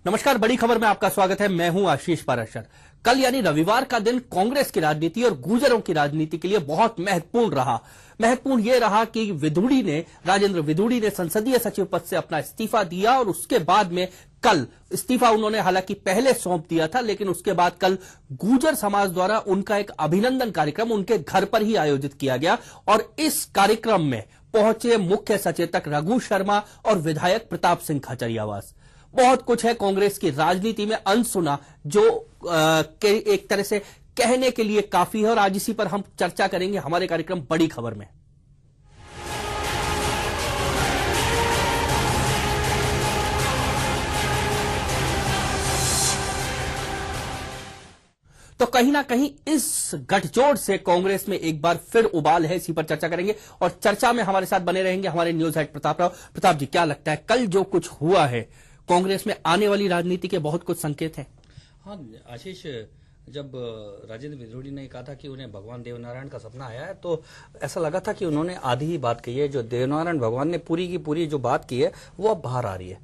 नमस्कार, बड़ी खबर में आपका स्वागत है। मैं हूं आशीष पाराशर। कल यानी रविवार का दिन कांग्रेस की राजनीति और गुर्जरों की राजनीति के लिए बहुत महत्वपूर्ण रहा। महत्वपूर्ण यह रहा कि राजेंद्र विधुड़ी ने संसदीय सचिव पद से अपना इस्तीफा दिया और उसके बाद में कल इस्तीफा उन्होंने हालांकि पहले सौंप दिया था, लेकिन उसके बाद कल गुर्जर समाज द्वारा उनका एक अभिनंदन कार्यक्रम उनके घर पर ही आयोजित किया गया और इस कार्यक्रम में पहुंचे मुख्य सचेतक रघु शर्मा और विधायक प्रताप सिंह खाचरियावास। बहुत कुछ है कांग्रेस की राजनीति में अनसुना जो एक तरह से कहने के लिए काफी है और आज इसी पर हम चर्चा करेंगे हमारे कार्यक्रम बड़ी खबर में। तो कहीं ना कहीं इस गठजोड़ से कांग्रेस में एक बार फिर उबाल है, इसी पर चर्चा करेंगे और चर्चा में हमारे साथ बने रहेंगे हमारे न्यूज हेड प्रताप राव। प्रताप जी, क्या लगता है कल जो कुछ हुआ है कांग्रेस में आने वाली राजनीति के बहुत कुछ संकेत हैं? हाँ आशीष, जब राजेंद्र विधुड़ी ने कहा था कि उन्हें भगवान देवनारायण का सपना आया है तो ऐसा लगा था कि उन्होंने आधी ही बात कही है। जो देवनारायण भगवान ने पूरी की पूरी जो बात की है वो अब बाहर आ रही है,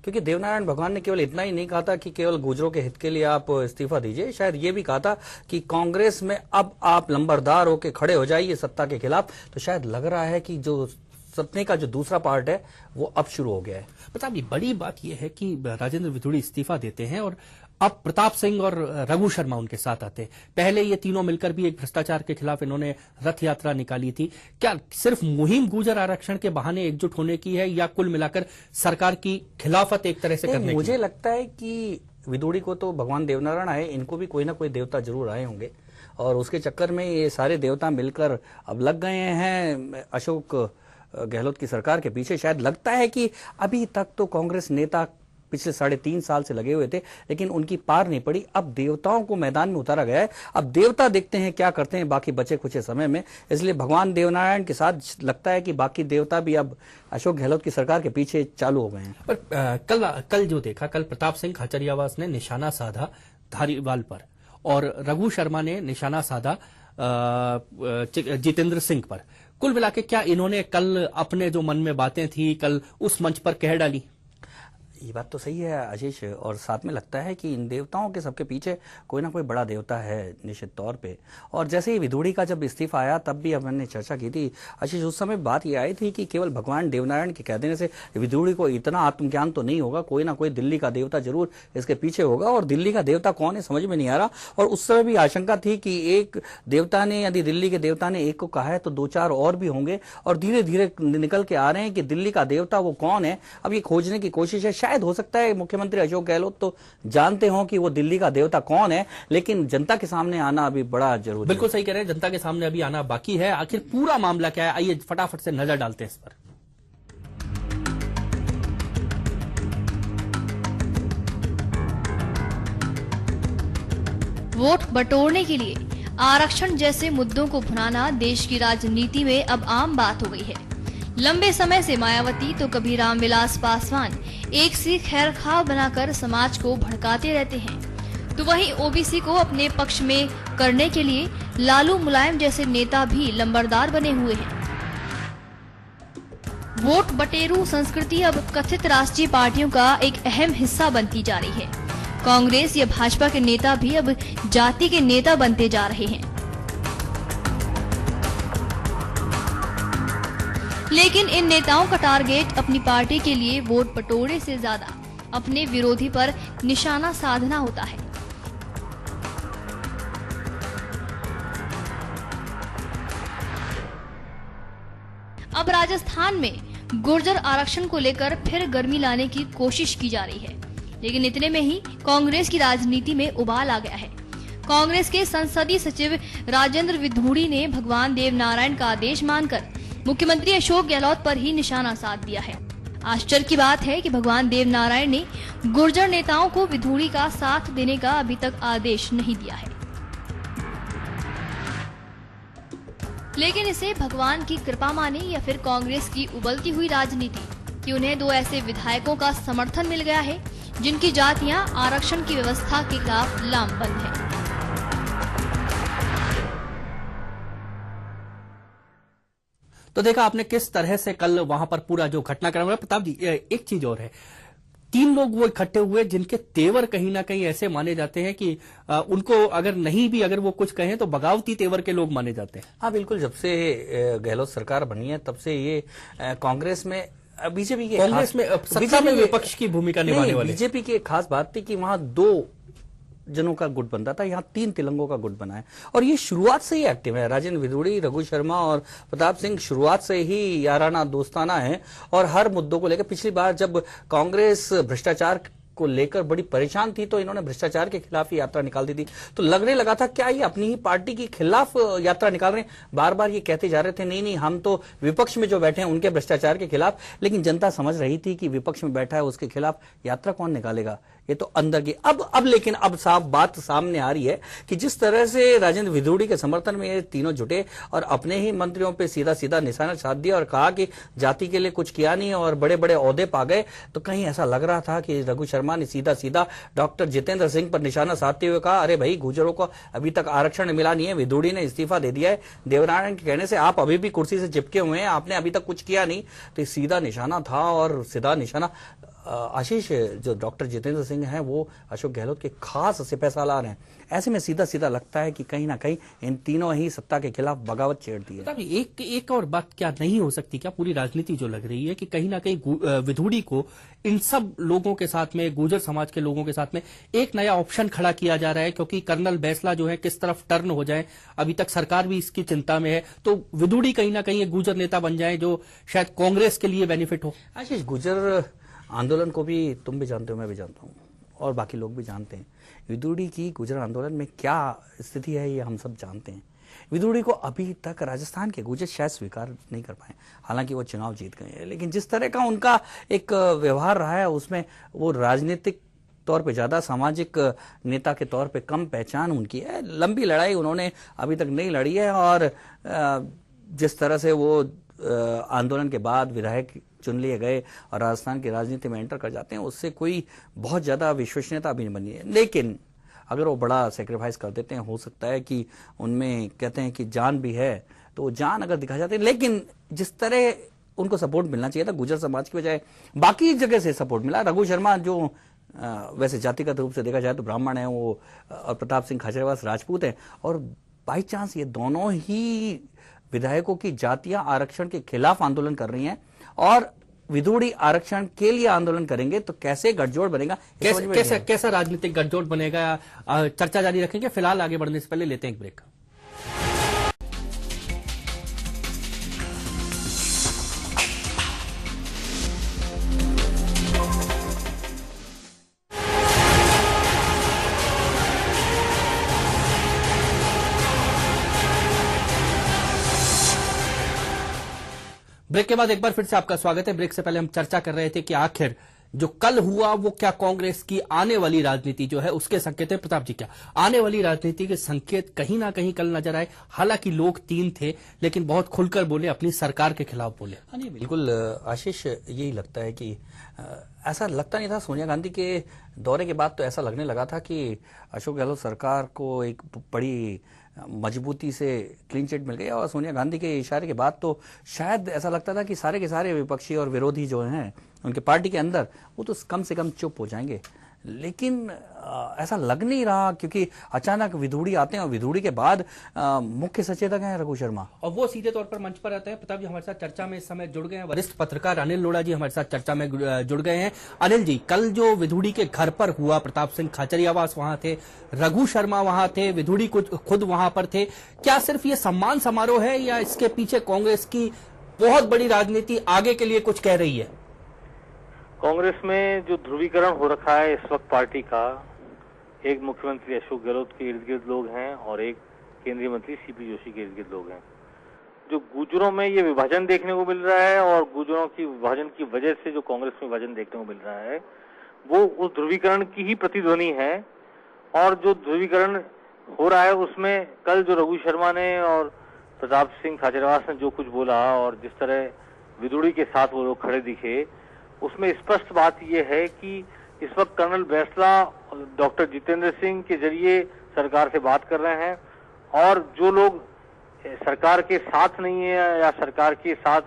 क्योंकि देवनारायण भगवान ने केवल इतना ही नहीं कहा था कि केवल गुर्जरों के हित के लिए आप इस्तीफा दीजिए, शायद ये भी कहा था कि कांग्रेस में अब आप लंबरदार होकर खड़े हो जाइए सत्ता के खिलाफ। तो शायद लग रहा है कि जो सपने का जो दूसरा पार्ट है वो अब शुरू हो गया है। प्रताप जी, बड़ी बात यह है कि राजेंद्र विधुड़ी इस्तीफा देते हैं और अब प्रताप सिंह और रघु शर्मा उनके साथ आते हैं। पहले ये तीनों मिलकर भी एक भ्रष्टाचार के खिलाफ इन्होंने रथ यात्रा निकाली थी। क्या सिर्फ मुहिम गुर्जर आरक्षण के बहाने एकजुट होने की है या कुल मिलाकर सरकार की खिलाफत एक तरह से करने की? मुझे लगता है कि विधुड़ी को तो भगवान देवनारायण आए, इनको भी कोई ना कोई देवता जरूर आए होंगे और उसके चक्कर में ये सारे देवता मिलकर अब लग गए हैं अशोक गहलोत की सरकार के पीछे। शायद लगता है कि अभी तक तो कांग्रेस नेता पिछले 3.5 साल से लगे हुए थे लेकिन उनकी पार नहीं पड़ी। अब देवताओं को मैदान में उतारा गया है, अब देवता देखते हैं क्या करते हैं बाकी बचे कुछ समय में। इसलिए भगवान देवनारायण के साथ लगता है कि बाकी देवता भी अब अशोक गहलोत की सरकार के पीछे चालू हो गए हैं। पर कल जो देखा, कल प्रताप सिंह खाचरियावास ने निशाना साधा धारीवाल पर और रघु शर्मा ने निशाना साधा जितेंद्र सिंह पर। कुल मिला के क्या इन्होंने कल अपने जो मन में बातें थी कल उस मंच पर कह डाली? ये बात तो सही है आशीष, और साथ में लगता है कि इन देवताओं के सबके पीछे कोई ना कोई बड़ा देवता है निश्चित तौर पे। और जैसे ही विधुड़ी का जब इस्तीफा आया तब भी अब मैंने चर्चा की थी आशीष, उस समय बात ये आई थी कि केवल भगवान देवनारायण के कह देने से विधुड़ी को इतना आत्मज्ञान तो नहीं होगा, कोई ना कोई दिल्ली का देवता जरूर इसके पीछे होगा। और दिल्ली का देवता कौन है समझ में नहीं आ रहा। और उस समय भी आशंका थी कि एक देवता ने, यदि दिल्ली के देवता ने एक को कहा है तो 2-4 और भी होंगे और धीरे धीरे निकल के आ रहे हैं कि दिल्ली का देवता वो कौन है। अब ये खोजने की कोशिश है। शायद हो सकता है मुख्यमंत्री अशोक गहलोत तो जानते हो कि वो दिल्ली का देवता कौन है, लेकिन जनता के सामने आना अभी बड़ा जरूरी है। बिल्कुल सही कह रहे हैं, जनता के सामने अभी आना बाकी है। आखिर पूरा मामला क्या है, आइए फटाफट से नजर डालते हैं इस पर। वोट बटोरने के लिए आरक्षण जैसे मुद्दों को भुनाना देश की राजनीति में अब आम बात हो गई है। लंबे समय से मायावती तो कभी रामविलास पासवान एक सी खैरखाव बनाकर समाज को भड़काते रहते हैं, तो वहीं ओबीसी को अपने पक्ष में करने के लिए लालू मुलायम जैसे नेता भी लंबरदार बने हुए हैं। वोट बटेरू संस्कृति अब कथित राष्ट्रीय पार्टियों का एक अहम हिस्सा बनती जा रही है। कांग्रेस या भाजपा के नेता भी अब जाति के नेता बनते जा रहे हैं। लेकिन इन नेताओं का टारगेट अपनी पार्टी के लिए वोट बटोरे से ज्यादा अपने विरोधी पर निशाना साधना होता है। अब राजस्थान में गुर्जर आरक्षण को लेकर फिर गर्मी लाने की कोशिश की जा रही है, लेकिन इतने में ही कांग्रेस की राजनीति में उबाल आ गया है। कांग्रेस के संसदीय सचिव राजेंद्र विधुड़ी ने भगवान देवनारायण का आदेश मानकर मुख्यमंत्री अशोक गहलोत पर ही निशाना साध दिया है। आश्चर्य की बात है कि भगवान देवनारायण ने गुर्जर नेताओं को विधुड़ी का साथ देने का अभी तक आदेश नहीं दिया है, लेकिन इसे भगवान की कृपा माने या फिर कांग्रेस की उबलती हुई राजनीति कि उन्हें 2 ऐसे विधायकों का समर्थन मिल गया है जिनकी जातियां आरक्षण की व्यवस्था के खिलाफ लामबंद है। तो देखा आपने किस तरह से कल वहां पर पूरा जो घटनाक्रम है। प्रताप जी, एक चीज और है, तीन लोग वो इकट्ठे हुए जिनके तेवर कहीं ना कहीं ऐसे माने जाते हैं कि उनको अगर नहीं भी अगर वो कुछ कहें तो बगावती तेवर के लोग माने जाते हैं। हाँ बिल्कुल, जब से गहलोत सरकार बनी है तब से ये कांग्रेस में बीजेपी के कांग्रेस में सत्ता में विपक्ष की भूमिका निभाने वाले बीजेपी की एक खास बात थी कि वहां 2 जनों का गुट बनता था, यहाँ 3 तिलंगों का गुट बना है और ये शुरुआत से ही एक्टिव है। राजेंद्र विधुड़ी, रघु शर्मा और प्रताप सिंह शुरुआत से ही याराना दोस्ताना है और हर मुद्दों को लेकर पिछली बार जब कांग्रेस भ्रष्टाचार को लेकर बड़ी परेशान थी तो इन्होंने भ्रष्टाचार के खिलाफ ही यात्रा निकाल दी थी। तो लगने लगा था क्या ये अपनी ही पार्टी के खिलाफ यात्रा निकाल रहे हैं। बार बार ये कहते जा रहे थे नहीं नहीं हम तो विपक्ष में जो बैठे हैं उनके भ्रष्टाचार के खिलाफ, लेकिन जनता समझ रही थी कि विपक्ष में बैठा है उसके खिलाफ यात्रा कौन निकालेगा, ये तो अंदर की। अब लेकिन अब साफ बात सामने आ रही है कि जिस तरह से राजेंद्र विधुड़ी के समर्थन में ये तीनों जुटे और अपने ही मंत्रियों पे सीधा सीधा निशाना साध दिया और कहा कि जाति के लिए कुछ किया नहीं और बड़े बड़े ओहदे पा गए, तो कहीं ऐसा लग रहा था कि रघु शर्मा ने सीधा सीधा डॉक्टर जितेंद्र सिंह पर निशाना साधते हुए कहा अरे भाई गुर्जरों को अभी तक आरक्षण मिला नहीं है, विधुड़ी ने इस्तीफा दे दिया है, देवनारायण के कहने से आप अभी भी कुर्सी से चिपके हुए हैं, आपने अभी तक कुछ किया नहीं। तो सीधा निशाना था और सीधा निशाना आशीष जो डॉक्टर जितेंद्र सिंह हैं वो अशोक गहलोत के खास सिपहसालार हैं। ऐसे में सीधा सीधा लगता है कि कहीं ना कहीं इन तीनों ही सत्ता के खिलाफ बगावत छेड़ती है। एक और बात क्या नहीं हो सकती क्या, पूरी राजनीति जो लग रही है कि कहीं ना कहीं विधुड़ी को इन सब लोगों के साथ में, गुर्जर समाज के लोगों के साथ में एक नया ऑप्शन खड़ा किया जा रहा है, क्योंकि कर्नल बैसला जो है किस तरफ टर्न हो जाए, अभी तक सरकार भी इसकी चिंता में है, तो विधुड़ी कहीं ना कहीं एक गुर्जर नेता बन जाए जो शायद कांग्रेस के लिए बेनिफिट हो। आशीष, गुर्जर आंदोलन को भी तुम भी जानते हो, मैं भी जानता हूँ और बाकी लोग भी जानते हैं। विधुड़ी की गुर्जर आंदोलन में क्या स्थिति है ये हम सब जानते हैं। विधुड़ी को अभी तक राजस्थान के गुर्जर शायद स्वीकार नहीं कर पाए, हालांकि वो चुनाव जीत गए हैं, लेकिन जिस तरह का उनका एक व्यवहार रहा है उसमें वो राजनीतिक तौर पे ज्यादा, सामाजिक नेता के तौर पे कम पहचान उनकी है। लंबी लड़ाई उन्होंने अभी तक नहीं लड़ी है और जिस तरह से वो आंदोलन के बाद विधायक चुन लिए गए और राजस्थान की राजनीति में एंटर कर जाते हैं, उससे कोई बहुत ज्यादा विश्वसनीयता अभी नहीं बनी है। लेकिन अगर वो बड़ा सेक्रीफाइस कर देते हैं, हो सकता है कि उनमें कहते हैं कि जान भी है, तो जान अगर दिखा जाती है। लेकिन जिस तरह उनको सपोर्ट मिलना चाहिए था गुर्जर समाज की बजाय बाकी जगह से सपोर्ट मिला। रघु शर्मा जो वैसे जातिगत रूप से देखा जाए तो ब्राह्मण है वो, और प्रताप सिंह खाचरियावास राजपूत है, और बाई चांस ये दोनों ही विधायकों की जातियां आरक्षण के खिलाफ आंदोलन कर रही हैं और विधुड़ी आरक्षण के लिए आंदोलन करेंगे, तो कैसे गठजोड़ बनेगा, कैसा राजनीतिक गठजोड़ बनेगा, चर्चा जारी रखेंगे। फिलहाल आगे बढ़ने से पहले लेते हैं एक ब्रेक। ब्रेक के बाद एक बार फिर से आपका स्वागत है। ब्रेक से पहले हम चर्चा कर रहे थे कि आखिर जो कल हुआ वो क्या कांग्रेस की आने वाली राजनीति जो है उसके संकेत है। प्रताप जी, क्या आने वाली राजनीति के संकेत कहीं ना कहीं कल नजर आए? हालांकि लोग 3 थे लेकिन बहुत खुलकर बोले, अपनी सरकार के खिलाफ बोले। हाँ नहीं, बिल्कुल आशीष, यही लगता है कि ऐसा लगता नहीं था सोनिया गांधी के दौरे के बाद, तो ऐसा लगने लगा था कि अशोक गहलोत सरकार को एक बड़ी मजबूती से क्लीन चिट मिल गई और सोनिया गांधी के इशारे के बाद तो शायद ऐसा लगता था कि सारे के सारे विपक्षी और विरोधी जो हैं उनके पार्टी के अंदर वो तो कम से कम चुप हो जाएंगे। लेकिन ऐसा लग नहीं रहा, क्योंकि अचानक विधुड़ी आते हैं और विधुड़ी के बाद मुख्य सचेतक हैं रघु शर्मा और वो सीधे तौर पर मंच पर आते हैं। प्रताप जी हमारे साथ चर्चा में इस समय जुड़ गए हैं, वरिष्ठ पत्रकार अनिल लोढ़ा जी हमारे साथ चर्चा में जुड़ गए हैं। अनिल जी, कल जो विधुड़ी के घर पर हुआ, प्रताप सिंह खाचरियावास वहां थे, रघु शर्मा वहां थे, विधुड़ी खुद वहां पर थे, क्या सिर्फ ये सम्मान समारोह है या इसके पीछे कांग्रेस की बहुत बड़ी राजनीति आगे के लिए कुछ कह रही है? कांग्रेस में जो ध्रुवीकरण हो रखा है इस वक्त पार्टी का, एक मुख्यमंत्री अशोक गहलोत के इर्द गिर्द लोग हैं और एक केंद्रीय मंत्री सीपी जोशी के इर्द गिर्द लोग हैं। जो गुर्जरों में ये विभाजन देखने को मिल रहा है और गुर्जरों की विभाजन की वजह से जो कांग्रेस में विभाजन देखने को मिल रहा है वो उस ध्रुवीकरण की ही प्रतिध्वनि है। और जो ध्रुवीकरण हो रहा है उसमें कल जो रघु शर्मा ने और प्रताप सिंह खाचरियावास ने जो कुछ बोला और जिस तरह विधुड़ी के साथ वो लोग खड़े दिखे, उसमें स्पष्ट बात यह है कि इस वक्त कर्नल बैसला डॉक्टर जितेंद्र सिंह के जरिए सरकार से बात कर रहे हैं और जो लोग सरकार के साथ नहीं है या सरकार के साथ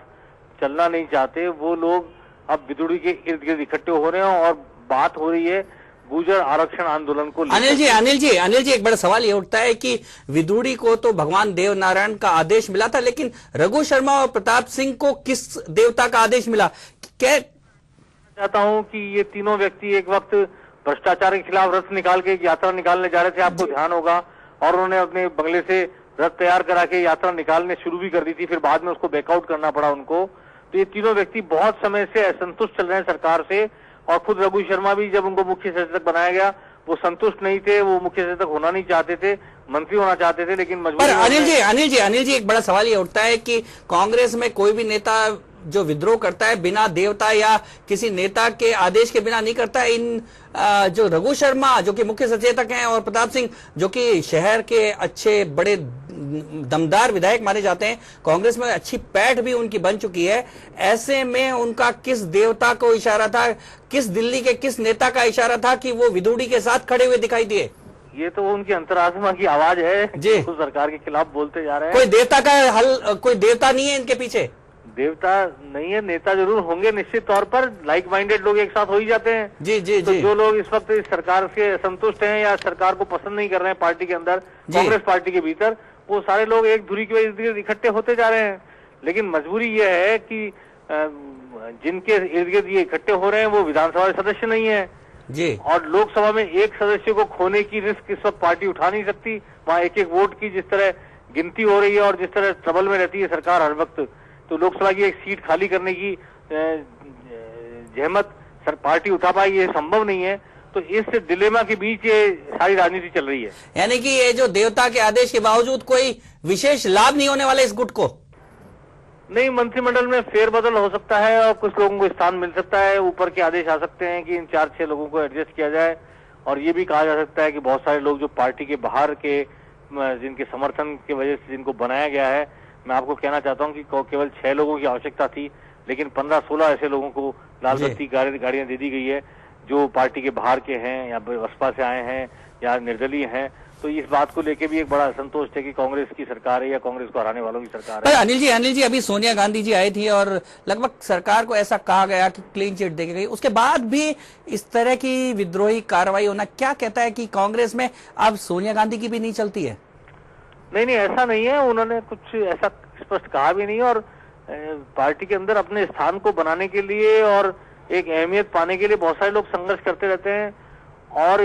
चलना नहीं चाहते वो लोग अब विधुड़ी के इर्द गिर्द इकट्ठे हो रहे हैं और बात हो रही है गुर्जर आरक्षण आंदोलन को लेकर। अनिल जी एक बड़ा सवाल ये उठता है कि विदुड़ी को तो भगवान देव नारायण का आदेश मिला था, लेकिन रघु शर्मा और प्रताप सिंह को किस देवता का आदेश मिला? क्या चाहता हूं कि ये तीनों व्यक्ति एक वक्त भ्रष्टाचार के खिलाफ रथ निकाल के एक यात्रा निकालने जा रहे थे, आपको ध्यान होगा, और उन्होंने अपने बंगले से रथ तैयार करा के यात्रा निकालने शुरू भी कर दी थी, फिर बाद में उसको बैकआउट करना पड़ा उनको। तो ये तीनों व्यक्ति बहुत समय से असंतुष्ट चल रहे हैं सरकार से, और खुद रघु शर्मा भी जब उनको मुख्य सचेतक बनाया गया वो संतुष्ट नहीं थे, वो मुख्य सचेतक होना नहीं चाहते थे, मंत्री होना चाहते थे, लेकिन मजबूरी। अनिल जी एक बड़ा सवाल ये उठता है कि कांग्रेस में कोई भी नेता जो विद्रोह करता है बिना देवता या किसी नेता के आदेश के बिना नहीं करता है। इन जो रघु शर्मा जो कि मुख्य सचेतक हैं और प्रताप सिंह जो कि शहर के अच्छे बड़े दमदार विधायक माने जाते हैं, कांग्रेस में अच्छी पैठ भी उनकी बन चुकी है, ऐसे में उनका किस देवता को इशारा था, किस दिल्ली के किस नेता का इशारा था कि वो विदुड़ी के साथ खड़े हुए दिखाई दिए? ये तो उनकी अंतरात्मा की आवाज है जी, तो सरकार के खिलाफ बोलते जा रहे हैं। कोई देवता का हल, कोई देवता नहीं है इनके पीछे? देवता नहीं है, नेता जरूर होंगे निश्चित तौर पर, लाइक माइंडेड लोग एक साथ हो ही जाते हैं। जी जी तो जी। जो लोग इस वक्त इस सरकार से असंतुष्ट हैं या सरकार को पसंद नहीं कर रहे हैं पार्टी के अंदर, कांग्रेस पार्टी के भीतर, वो सारे लोग एक धुरी के इर्द गिर्द इकट्ठे होते जा रहे हैं। लेकिन मजबूरी ये है कि जिनके इर्द गिर्द ये इकट्ठे हो रहे हैं वो विधानसभा सदस्य नहीं है जी, और लोकसभा में एक सदस्य को खोने की रिस्क इस वक्त पार्टी उठा नहीं सकती। वहाँ एक एक वोट की जिस तरह गिनती हो रही है और जिस तरह ट्रबल में रहती है सरकार हर वक्त, तो लोकसभा की एक सीट खाली करने की जहमत पार्टी उठा पाई, ये संभव नहीं है। तो इस डिलेमा के बीच ये सारी राजनीति चल रही है। यानी कि ये जो देवता के आदेश के बावजूद कोई विशेष लाभ नहीं होने वाला इस गुट को? नहीं, मंत्रिमंडल में फेरबदल हो सकता है और कुछ लोगों को स्थान मिल सकता है, ऊपर के आदेश आ सकते हैं कि इन 4-6 लोगों को एडजस्ट किया जाए, और ये भी कहा जा सकता है कि बहुत सारे लोग जो पार्टी के बाहर के जिनके समर्थन की वजह से जिनको बनाया गया है, मैं आपको कहना चाहता हूं कि केवल 6 लोगों की आवश्यकता थी, लेकिन 15-16 ऐसे लोगों को लाल बत्ती गाड़ियां दे दी गई है जो पार्टी के बाहर के हैं या बसपा से आए हैं या निर्दलीय हैं। तो इस बात को लेके भी एक बड़ा असंतोष है कि कांग्रेस की सरकार है या कांग्रेस को हराने वालों की सरकार है। अनिल जी अभी सोनिया गांधी जी आई थी और लगभग सरकार को ऐसा कहा गया कि क्लीन चिट देके गई, उसके बाद भी इस तरह की विद्रोही कार्रवाई होना क्या कहता है कि कांग्रेस में अब सोनिया गांधी की भी नहीं चलती है? नहीं, ऐसा नहीं है, उन्होंने कुछ ऐसा स्पष्ट कहा भी नहीं, और पार्टी के अंदर अपने स्थान को बनाने के लिए और एक अहमियत पाने के लिए बहुत सारे लोग संघर्ष करते रहते हैं, और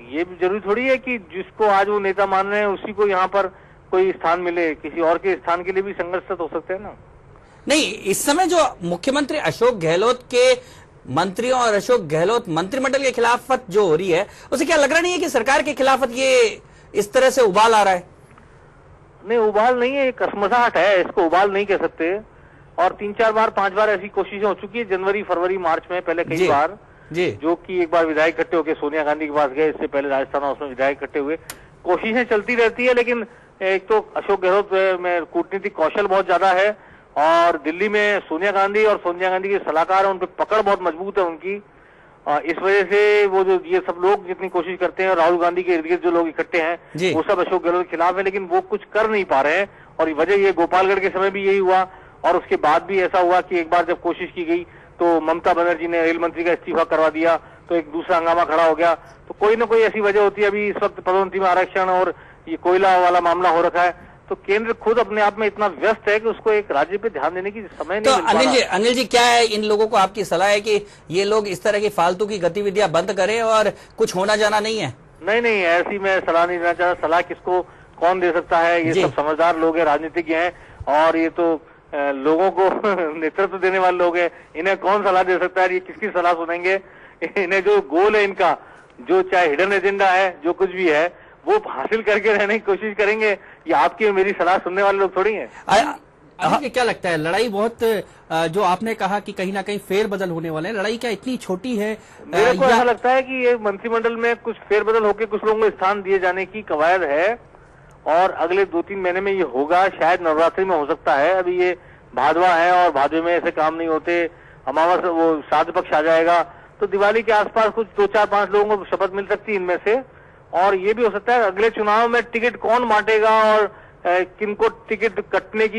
ये भी जरूरी थोड़ी है कि जिसको आज वो नेता मान रहे हैं उसी को यहाँ पर कोई स्थान मिले, किसी और के स्थान के लिए भी संघर्ष तो हो सकते हैं ना। नहीं, इस समय जो मुख्यमंत्री अशोक गहलोत के मंत्रियों और अशोक गहलोत मंत्रिमंडल के खिलाफत जो हो रही है, उसे क्या लग रहा नहीं है कि सरकार के खिलाफत ये इस तरह से उबाल आ रहा है? नहीं, उबाल नहीं है, कसमसाहट है, इसको उबाल नहीं कह सकते। और 3-4 बार 5 बार ऐसी कोशिशें हो चुकी है, जनवरी फरवरी मार्च में पहले कई बार जी, जो कि एक बार विधायक इकट्ठे होकर सोनिया गांधी के पास गए, इससे पहले राजस्थान हाउस में विधायक इकट्ठे हुए, कोशिशें चलती रहती है। लेकिन एक तो अशोक गहलोत में कूटनीतिक कौशल बहुत ज्यादा है, और दिल्ली में सोनिया गांधी और सोनिया गांधी के सलाहकार हैं, उन पर पकड़ बहुत मजबूत है उनकी, इस वजह से वो जो ये सब लोग जितनी कोशिश करते हैं, राहुल गांधी के इर्द गिर्द जो लोग इकट्ठे हैं वो सब अशोक गहलोत के खिलाफ है, लेकिन वो कुछ कर नहीं पा रहे हैं। और वजह ये गोपालगढ़ के समय भी यही हुआ, और उसके बाद भी ऐसा हुआ कि एक बार जब कोशिश की गई तो ममता बनर्जी ने रेल मंत्री का इस्तीफा करवा दिया, तो एक दूसरा हंगामा खड़ा हो गया। तो कोई ना कोई ऐसी वजह होती है। अभी इस वक्त पदोन्नति में आरक्षण और ये कोयला वाला मामला हो रखा है, तो केंद्र खुद अपने आप में इतना व्यस्त है कि उसको एक राज्य पे ध्यान देने की समय नहीं मिल पा रहा। अनिल जी क्या है इन लोगों को आपकी सलाह है कि ये लोग इस तरह की फालतू की गतिविधियां बंद करें और कुछ होना जाना नहीं है? नहीं, ऐसी मैं सलाह नहीं देना चाहता। सलाह किसको कौन दे सकता है? ये सब समझदार लोग हैं, राजनीतिज्ञ हैं, और ये तो लोगों को नेतृत्व देने वाले लोग हैं, इन्हें कौन सलाह दे सकता है? ये किसकी सलाह सुनेंगे? इन्हें जो गोल है इनका, जो चाहे हिडन एजेंडा है, जो कुछ भी है, वो हासिल करके रहने की कोशिश करेंगे। ये आपकी मेरी सलाह सुनने वाले लोग थोड़ी हैं। आपको क्या लगता है, लड़ाई बहुत जो आपने कहा कि कहीं ना कहीं फेरबदल होने वाले हैं, लड़ाई क्या इतनी छोटी है? मेरे को ऐसा लगता है कि ये मंत्रिमंडल में कुछ फेरबदल होकर कुछ लोगों को स्थान दिए जाने की कवायद है, और अगले 2-3 महीने में ये होगा, शायद नवरात्रि में हो सकता है। अभी ये भादवा है और भादवे में ऐसे काम नहीं होते, अमावस वो श्राद्ध पक्ष आ जाएगा, तो दिवाली के आसपास कुछ 2-4-5 लोगों को शपथ मिल सकती है इनमें से। और ये भी हो सकता है अगले चुनाव में टिकट कौन बांटेगा और किनको टिकट कटने की